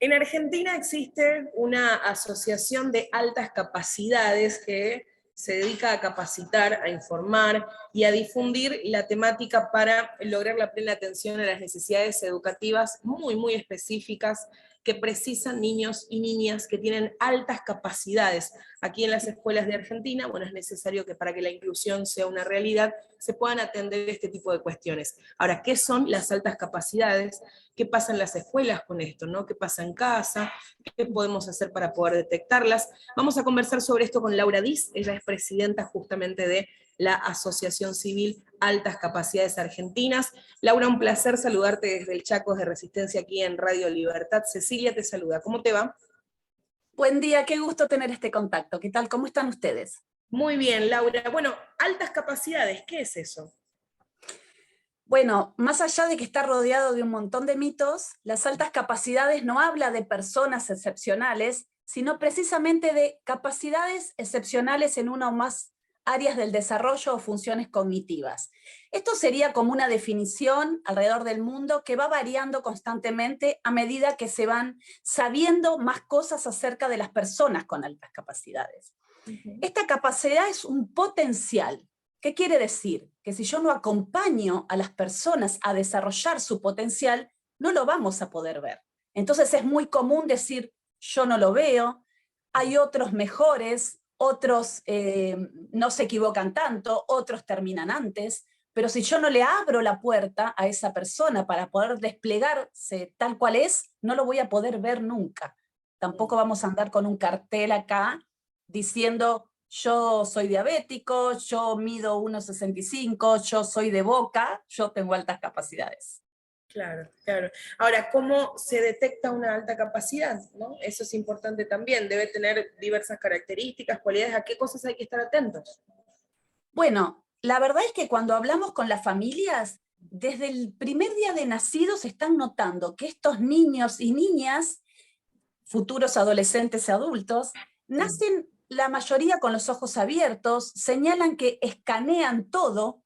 En Argentina existe una asociación de altas capacidades que se dedica a capacitar, a informar y a difundir la temática para lograr la plena atención a las necesidades educativas muy específicas que precisan niños y niñas que tienen altas capacidades. Aquí en las escuelas de Argentina, bueno, es necesario que para que la inclusión sea una realidad se puedan atender este tipo de cuestiones. Ahora, ¿qué son las altas capacidades? ¿Qué pasa en las escuelas con esto? ¿No? ¿Qué pasa en casa? ¿Qué podemos hacer para poder detectarlas? Vamos a conversar sobre esto con Laura Diz, ella es presidenta justamente de la Asociación Civil Altas Capacidades Argentinas. Laura, un placer saludarte desde el Chacos de Resistencia aquí en Radio Libertad. Cecilia te saluda. ¿Cómo te va? Buen día, qué gusto tener este contacto. ¿Qué tal? ¿Cómo están ustedes? Muy bien, Laura. Bueno, altas capacidades, ¿qué es eso? Bueno, más allá de que está rodeado de un montón de mitos, las altas capacidades no habla de personas excepcionales, sino precisamente de capacidades excepcionales en una o más áreas del desarrollo o funciones cognitivas. Esto sería como una definición alrededor del mundo que va variando constantemente a medida que se van sabiendo más cosas acerca de las personas con altas capacidades. Esta capacidad es un potencial. ¿Qué quiere decir? Que si yo no acompaño a las personas a desarrollar su potencial, no lo vamos a poder ver. Entonces es muy común decir, yo no lo veo, hay otros mejores, otros no se equivocan tanto, otros terminan antes, pero si yo no le abro la puerta a esa persona para poder desplegarse tal cual es, no lo voy a poder ver nunca. Tampoco vamos a andar con un cartel acá diciendo yo soy diabético, yo mido 1,65, yo soy de Boca, yo tengo altas capacidades. Claro, claro. Ahora, ¿cómo se detecta una alta capacidad? ¿No? Eso es importante también. Debe tener diversas características, cualidades. ¿A qué cosas hay que estar atentos? Bueno, la verdad es que cuando hablamos con las familias, desde el primer día de nacidos están notando que estos niños y niñas, futuros adolescentes y adultos, nacen la mayoría con los ojos abiertos, señalan que escanean todo,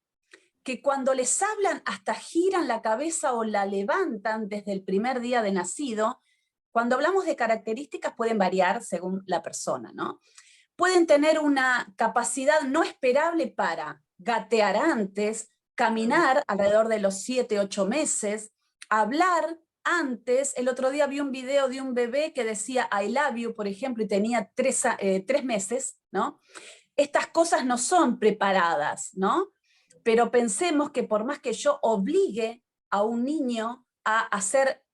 que cuando les hablan hasta giran la cabeza o la levantan desde el primer día de nacido. Cuando hablamos de características pueden variar según la persona, ¿no? Pueden tener una capacidad no esperable para gatear antes, caminar alrededor de los 7, 8 meses, hablar antes. El otro día vi un video de un bebé que decía I love you, por ejemplo, y tenía 3 meses, ¿no? Estas cosas no son preparadas, ¿no? Pero pensemos que por más que yo obligue a un niño a hacer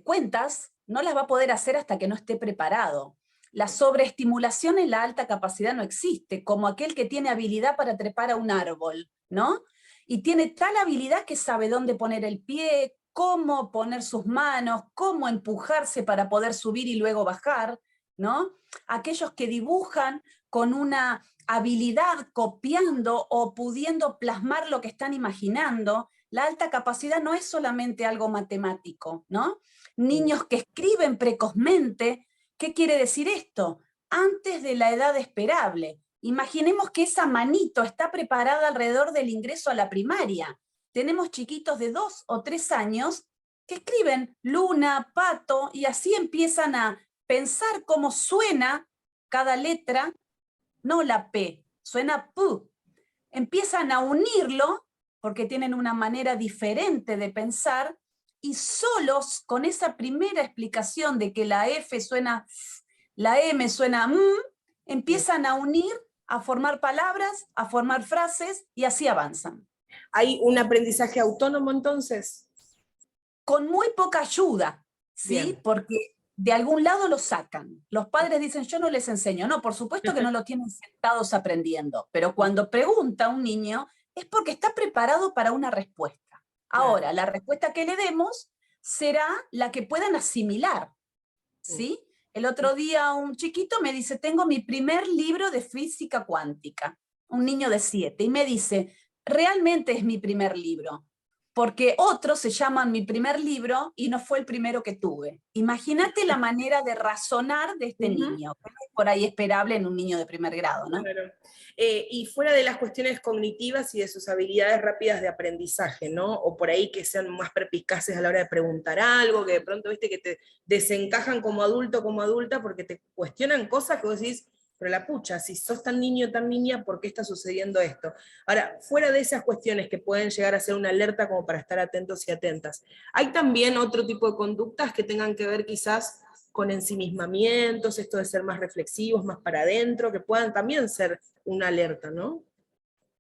cuentas, no las va a poder hacer hasta que no esté preparado. La sobreestimulación en la alta capacidad no existe, como aquel que tiene habilidad para trepar a un árbol, ¿no? Y tiene tal habilidad que sabe dónde poner el pie, cómo poner sus manos, cómo empujarse para poder subir y luego bajar, ¿no? Aquellos que dibujan con una habilidad copiando o pudiendo plasmar lo que están imaginando. La alta capacidad no es solamente algo matemático, ¿no? Niños que escriben precozmente. ¿Qué quiere decir esto? Antes de la edad esperable. Imaginemos que esa manito está preparada alrededor del ingreso a la primaria. Tenemos chiquitos de 2 o 3 años que escriben luna, pato, y así empiezan a pensar cómo suena cada letra, no la P, suena P. Empiezan a unirlo porque tienen una manera diferente de pensar y solos con esa primera explicación de que la F suena F, la M suena M, empiezan a unir, a formar palabras, a formar frases y así avanzan. ¿Hay un aprendizaje autónomo entonces? Con muy poca ayuda, ¿sí? Bien. Porque de algún lado lo sacan. Los padres dicen, yo no les enseño. No, por supuesto que no lo tienen sentados aprendiendo, pero cuando pregunta un niño es porque está preparado para una respuesta. Claro. Ahora, la respuesta que le demos será la que puedan asimilar, ¿sí? El otro día un chiquito me dice, tengo mi primer libro de física cuántica, un niño de 7, y me dice, realmente es mi primer libro. porque otros se llaman Mi primer libro y no fue el primero que tuve. Imagínate la manera de razonar de este Ujú. niño, que no es por ahí esperable en un niño de primer grado, ¿no? Claro. Y fuera de las cuestiones cognitivas y de sus habilidades rápidas de aprendizaje, ¿no? O por ahí que sean más perspicaces a la hora de preguntar algo, que de pronto, viste, que te desencajan como adulto, como adulta, porque te cuestionan cosas que vos decís, pero la pucha, si sos tan niño, tan niña, ¿por qué está sucediendo esto? Ahora, fuera de esas cuestiones que pueden llegar a ser una alerta como para estar atentos y atentas, hay también otro tipo de conductas que tengan que ver quizás con ensimismamientos, esto de ser más reflexivos, más para adentro, que puedan también ser una alerta, ¿no?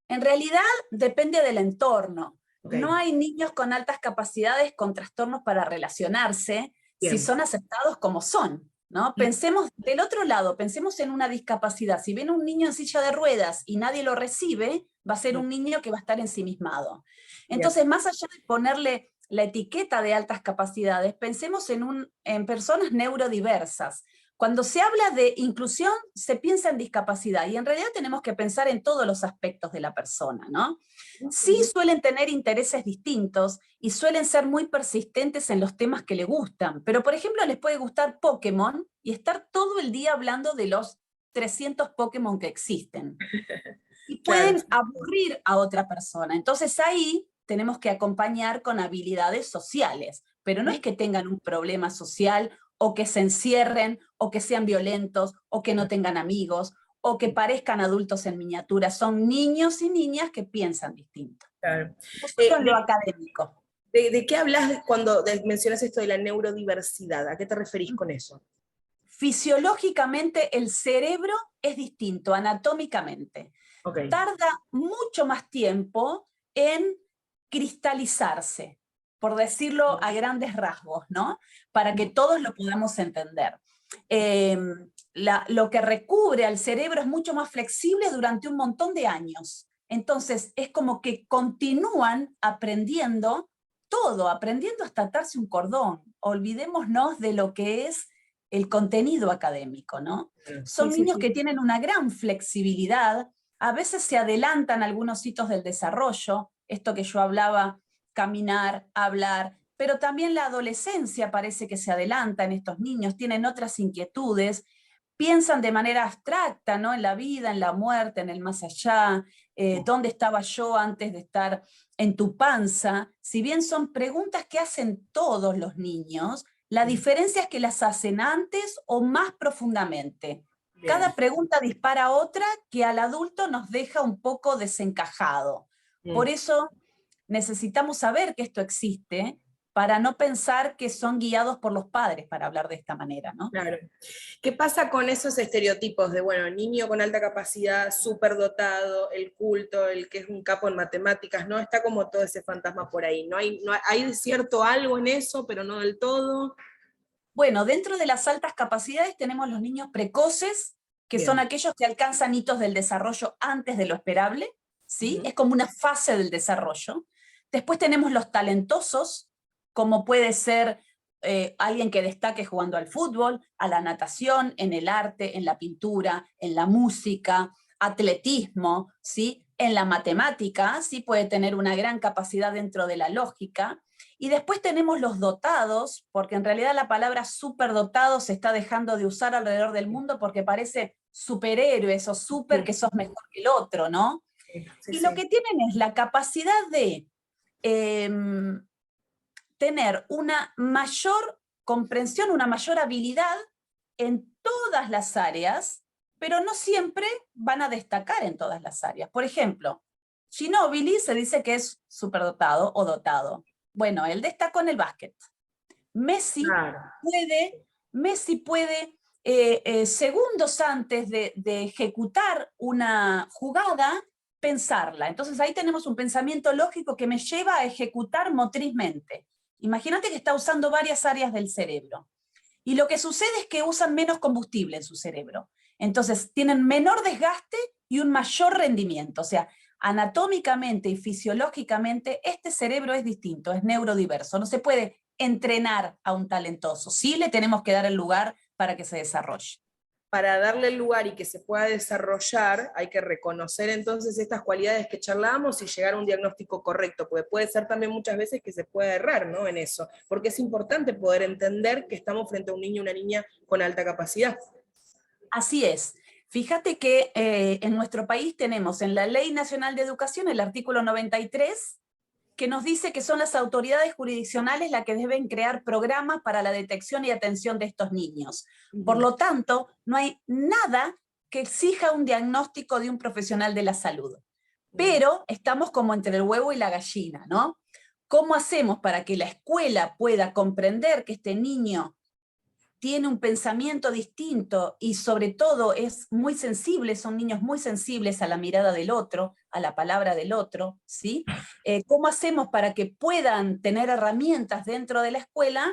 En realidad depende del entorno. Ok, No hay niños con altas capacidades con trastornos para relacionarse si bien. son aceptados como son, ¿no? Pensemos del otro lado, pensemos en una discapacidad. Si ven un niño en silla de ruedas y nadie lo recibe, va a ser un niño que va a estar ensimismado. Bien. Entonces, más allá de ponerle la etiqueta de altas capacidades, pensemos en personas neurodiversas. Cuando se habla de inclusión, se piensa en discapacidad y en realidad tenemos que pensar en todos los aspectos de la persona, ¿no? Sí suelen tener intereses distintos y suelen ser muy persistentes en los temas que les gustan, pero por ejemplo les puede gustar Pokémon y estar todo el día hablando de los 300 Pokémon que existen. Y Claro, pueden aburrir a otra persona. Entonces ahí tenemos que acompañar con habilidades sociales, pero no es que tengan un problema social o que se encierren o que sean violentos o que no tengan amigos o que parezcan adultos en miniatura. Son niños y niñas que piensan distinto. claro. No solo en lo ¿De, académico. de qué hablas cuando mencionas esto de la neurodiversidad? ¿A qué te referís con eso? Fisiológicamente el cerebro es distinto, anatómicamente. Ok. Tarda mucho más tiempo en cristalizarse, por decirlo a grandes rasgos, ¿no? Para que todos lo podamos entender. Eh, lo que recubre al cerebro es mucho más flexible durante un montón de años. Entonces, es como que continúan aprendiendo todo, aprendiendo hasta atarse un cordón. Olvidémonos de lo que es el contenido académico, ¿no? Sí, Son sí, niños que sí. tienen una gran flexibilidad, a veces se adelantan algunos hitos del desarrollo, esto que yo hablaba, caminar, hablar, pero también la adolescencia parece que se adelanta en estos niños, tienen otras inquietudes, piensan de manera abstracta, ¿no? En la vida, en la muerte, en el más allá, dónde estaba yo antes de estar en tu panza. Si bien son preguntas que hacen todos los niños, la diferencia es que las hacen antes o más profundamente. Bien, Cada pregunta dispara otra que al adulto nos deja un poco desencajado. Por bien, eso necesitamos saber que esto existe para no pensar que son guiados por los padres para hablar de esta manera, ¿no? claro. ¿Qué pasa con esos estereotipos de, bueno, niño con alta capacidad, súper dotado, el culto, el que es un capo en matemáticas? ¿No? Está como todo ese fantasma por ahí. ¿Hay cierto algo en eso, pero no del todo? Bueno, dentro de las altas capacidades tenemos los niños precoces, que son Bien. aquellos que alcanzan hitos del desarrollo antes de lo esperable, ¿sí? Ujú. Es como una fase del desarrollo. Después tenemos los talentosos, como puede ser alguien que destaque jugando al fútbol, a la natación, en el arte, en la pintura, en la música, atletismo, ¿sí? En la matemática, sí puede tener una gran capacidad dentro de la lógica. Y después tenemos los dotados, porque en realidad la palabra superdotado se está dejando de usar alrededor del mundo porque parece superhéroes o super que sos mejor que el otro, ¿no? Sí, Y lo sí. que tienen es la capacidad de eh, tener una mayor comprensión, una mayor habilidad en todas las áreas, pero no siempre van a destacar en todas las áreas. Por ejemplo, Ginóbili se dice que es superdotado o dotado. Bueno, él destacó en el básquet. Messi Claro. puede, Messi puede segundos antes de ejecutar una jugada, pensarla. Entonces ahí tenemos un pensamiento lógico que me lleva a ejecutar motrizmente. Imagínate que está usando varias áreas del cerebro. Y lo que sucede es que usan menos combustible en su cerebro. Entonces tienen menor desgaste y un mayor rendimiento. O sea, anatómicamente y fisiológicamente este cerebro es distinto, es neurodiverso. No se puede entrenar a un talentoso. Sí le tenemos que dar el lugar para que se desarrolle. para darle el lugar y que se pueda desarrollar, hay que reconocer entonces estas cualidades que charlábamos y llegar a un diagnóstico correcto, porque puede ser también muchas veces que se pueda errar, ¿no?, en eso, porque es importante poder entender que estamos frente a un niño o una niña con alta capacidad. Así es. Fíjate que en nuestro país tenemos en la Ley Nacional de Educación el artículo 93, que nos dice que son las autoridades jurisdiccionales las que deben crear programas para la detección y atención de estos niños. Por lo tanto, no hay nada que exija un diagnóstico de un profesional de la salud. Pero estamos como entre el huevo y la gallina, ¿no? ¿Cómo hacemos para que la escuela pueda comprender que este niño tiene un pensamiento distinto y sobre todo es muy sensible, son niños muy sensibles a la mirada del otro, a la palabra del otro, ¿sí? ¿Cómo hacemos para que puedan tener herramientas dentro de la escuela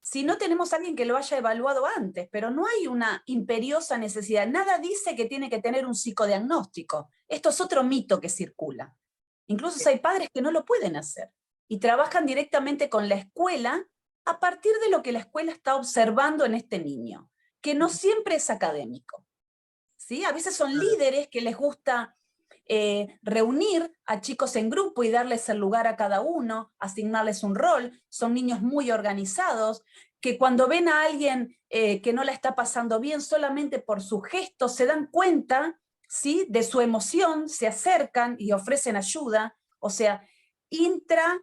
si no tenemos a alguien que lo haya evaluado antes? Pero no hay una imperiosa necesidad, nada dice que tiene que tener un psicodiagnóstico. Esto es otro mito que circula. Incluso hay padres que no lo pueden hacer y trabajan directamente con la escuela a partir de lo que la escuela está observando en este niño, que no siempre es académico, ¿sí? A veces son líderes que les gusta reunir a chicos en grupo y darles el lugar a cada uno, asignarles un rol, son niños muy organizados, que cuando ven a alguien que no la está pasando bien, solamente por sus gestos se dan cuenta, ¿sí?, de su emoción, se acercan y ofrecen ayuda, o sea, intra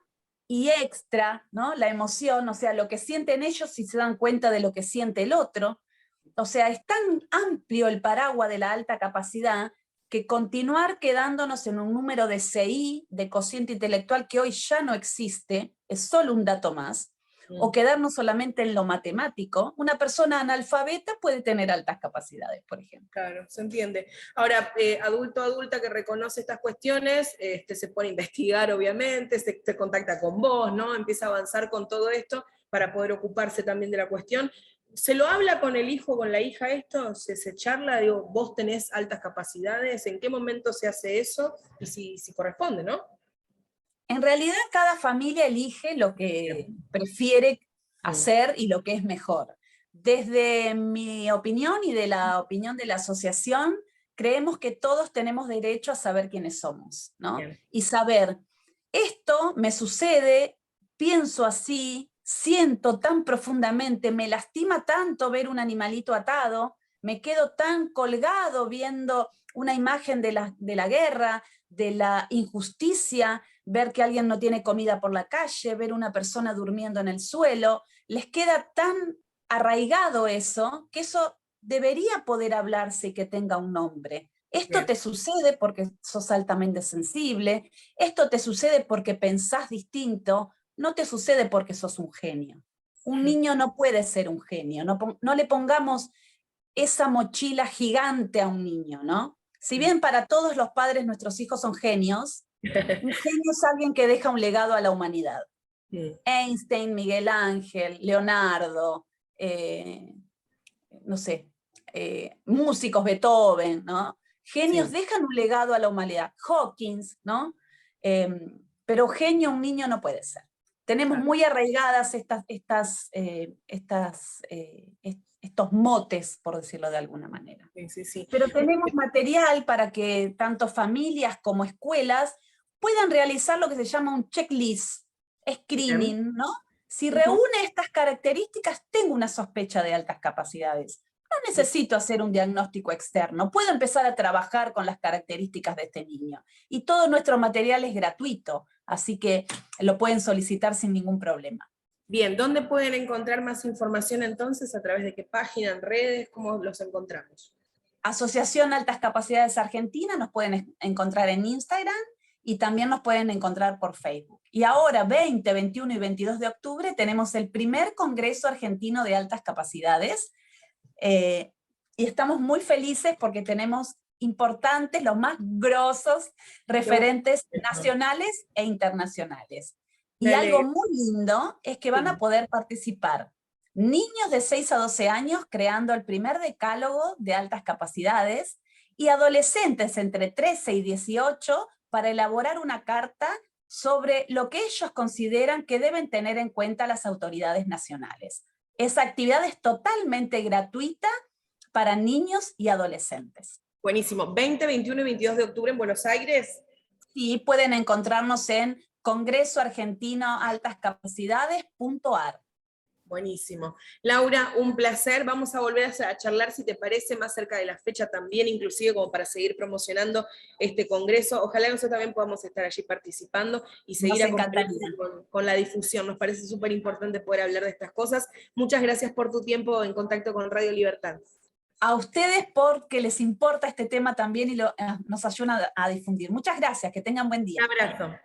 y extra, ¿no?, la emoción, o sea, lo que sienten ellos y se dan cuenta de lo que siente el otro. O sea, es tan amplio el paraguas de la alta capacidad que continuar quedándonos en un número de CI, de cociente intelectual, que hoy ya no existe, es solo un dato más, o quedarnos solamente en lo matemático, una persona analfabeta puede tener altas capacidades, por ejemplo. Claro, se entiende. Ahora, adulto o adulta que reconoce estas cuestiones, se pone a investigar, obviamente, se contacta con vos, ¿no? Empieza a avanzar con todo esto para poder ocuparse también de la cuestión. ¿Se lo habla con el hijo, con la hija esto? ¿Se charla? Digo, vos tenés altas capacidades, ¿en qué momento se hace eso? Y si corresponde, ¿no? En realidad, cada familia elige lo que prefiere hacer y lo que es mejor. Desde mi opinión y de la opinión de la asociación, creemos que todos tenemos derecho a saber quiénes somos, ¿no? Bien. Y saber, esto me sucede, pienso así, siento tan profundamente, me lastima tanto ver un animalito atado, me quedo tan colgado viendo una imagen de la guerra, de la injusticia, ver que alguien no tiene comida por la calle, ver una persona durmiendo en el suelo, les queda tan arraigado eso, que eso debería poder hablarse y que tenga un nombre. Esto te sucede porque sos altamente sensible, esto te sucede porque pensás distinto, no te sucede porque sos un genio. Un niño no puede ser un genio, no le pongamos esa mochila gigante a un niño, ¿no? Si bien para todos los padres nuestros hijos son genios, un genio es alguien que deja un legado a la humanidad. Einstein, Miguel Ángel, Leonardo, no sé, músicos, Beethoven, ¿no? Genios dejan un legado a la humanidad. Hawkins, ¿no? Pero genio un niño no puede ser. Tenemos muy arraigadas estos motes, por decirlo de alguna manera. Sí. Pero tenemos material para que tanto familias como escuelas puedan realizar lo que se llama un checklist, screening, ¿no? Si reúne estas características, tengo una sospecha de altas capacidades. No necesito hacer un diagnóstico externo, puedo empezar a trabajar con las características de este niño. Y todo nuestro material es gratuito, así que lo pueden solicitar sin ningún problema. Bien, ¿dónde pueden encontrar más información entonces? ¿A través de qué página, en redes? ¿Cómo los encontramos? Asociación Altas Capacidades Argentina, nos pueden encontrar en Instagram y también nos pueden encontrar por Facebook. Y ahora, 20, 21 y 22 de octubre, tenemos el primer Congreso Argentino de Altas Capacidades, y estamos muy felices porque tenemos importantes, los más grosos referentes nacionales e internacionales. Y algo muy lindo es que van a poder participar niños de 6 a 12 años creando el primer decálogo de altas capacidades y adolescentes entre 13 y 18 para elaborar una carta sobre lo que ellos consideran que deben tener en cuenta las autoridades nacionales. Esa actividad es totalmente gratuita para niños y adolescentes. Buenísimo. 20, 21 y 22 de octubre en Buenos Aires. Y pueden encontrarnos en congresoargentinoaltascapacidades.ar. Buenísimo. Laura, un placer. Vamos a volver a charlar, si te parece, más cerca de la fecha también, inclusive como para seguir promocionando este congreso. Ojalá nosotros también podamos estar allí participando y seguir acompañando con la difusión. Nos parece súper importante poder hablar de estas cosas. Muchas gracias por tu tiempo en contacto con Radio Libertad. A ustedes porque les importa este tema también y nos ayudan a difundir. Muchas gracias, que tengan buen día. Un abrazo.